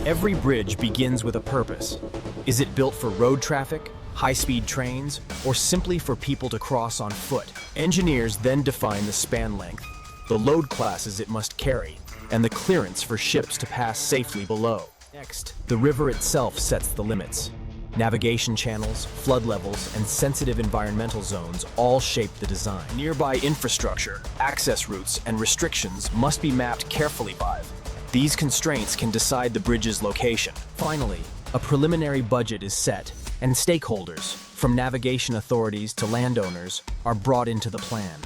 Every bridge begins with a purpose. Is it built for road traffic, high-speed trains, or simply for people to cross on foot? Engineers then define the span length, the load classes it must carry, and the clearance for ships to pass safely below. Next, the river itself sets the limits. Navigation channels, flood levels, and sensitive environmental zones all shape the design. Nearby infrastructure, access routes, and restrictions must be mapped carefully by. These constraints can decide the bridge's location. Finally, a preliminary budget is set, and stakeholders, from navigation authorities to landowners, are brought into the plan.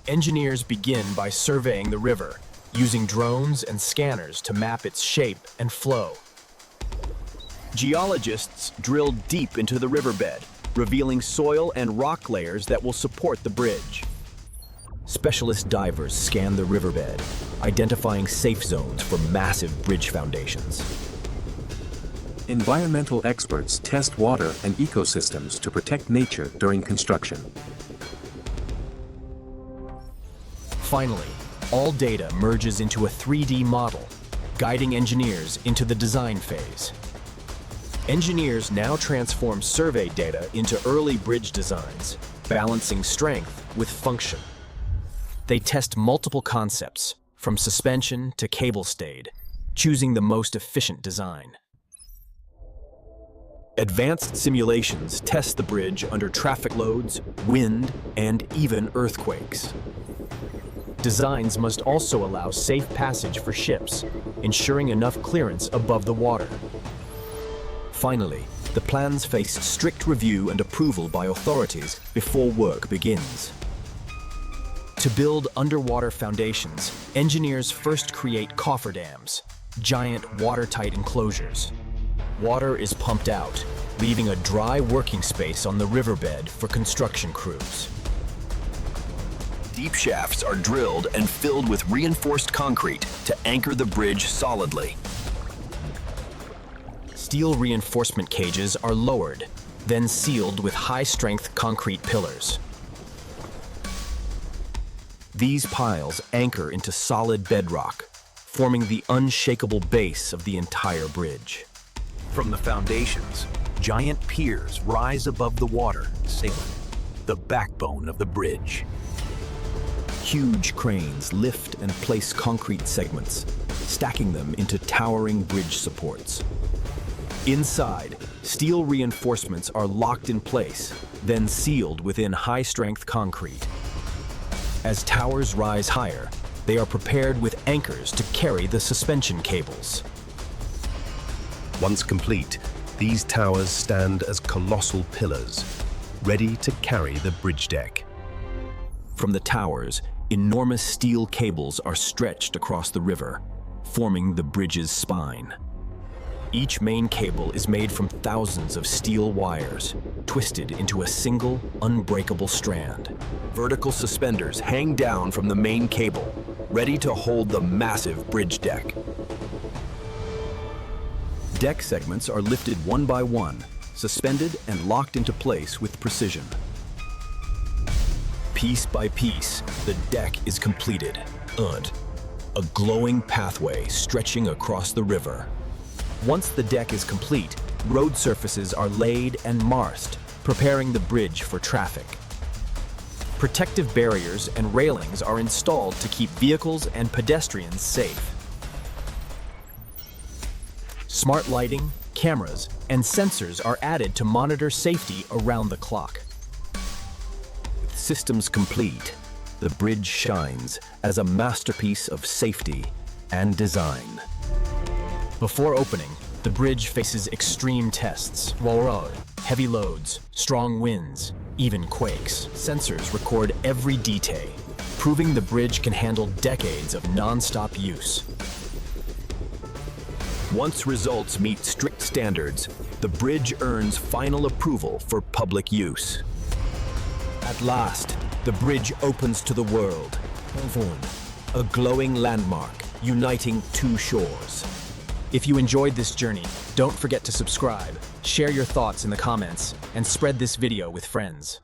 Engineers begin by surveying the river, using drones and scanners to map its shape and flow. Geologists drill deep into the riverbed, revealing soil and rock layers that will support the bridge. Specialist divers scan the riverbed, identifying safe zones for massive bridge foundations. Environmental experts test water and ecosystems to protect nature during construction. Finally, all data merges into a 3D model, guiding engineers into the design phase. Engineers now transform survey data into early bridge designs, balancing strength with function. They test multiple concepts, from suspension to cable stayed, choosing the most efficient design. Advanced simulations test the bridge under traffic loads, wind, and even earthquakes. Designs must also allow safe passage for ships, ensuring enough clearance above the water. Finally, the plans face strict review and approval by authorities before work begins. To build underwater foundations, engineers first create cofferdams, giant watertight enclosures. Water is pumped out, leaving a dry working space on the riverbed for construction crews. Deep shafts are drilled and filled with reinforced concrete to anchor the bridge solidly. Steel reinforcement cages are lowered, then sealed with high-strength concrete pillars. These piles anchor into solid bedrock, forming the unshakable base of the entire bridge. From the foundations, giant piers rise above the water, sailing, the backbone of the bridge. Huge cranes lift and place concrete segments, stacking them into towering bridge supports. Inside, steel reinforcements are locked in place, then sealed within high-strength concrete. As towers rise higher, they are prepared with anchors to carry the suspension cables. Once complete, these towers stand as colossal pillars, ready to carry the bridge deck. From the towers, enormous steel cables are stretched across the river, forming the bridge's spine. Each main cable is made from thousands of steel wires, twisted into a single, unbreakable strand. Vertical suspenders hang down from the main cable, ready to hold the massive bridge deck. Deck segments are lifted one by one, suspended and locked into place with precision. Piece by piece, the deck is completed. A glowing pathway stretching across the river. Once the deck is complete, road surfaces are laid and marsed, preparing the bridge for traffic. Protective barriers and railings are installed to keep vehicles and pedestrians safe. Smart lighting, cameras, and sensors are added to monitor safety around the clock. With systems complete, the bridge shines as a masterpiece of safety and design. Before opening, the bridge faces extreme tests. Road, heavy loads, strong winds, even quakes. Sensors record every detail, proving the bridge can handle decades of non-stop use. Once results meet strict standards, the bridge earns final approval for public use. At last, the bridge opens to the world. A glowing landmark uniting two shores. If you enjoyed this journey, don't forget to subscribe, share your thoughts in the comments, and spread this video with friends.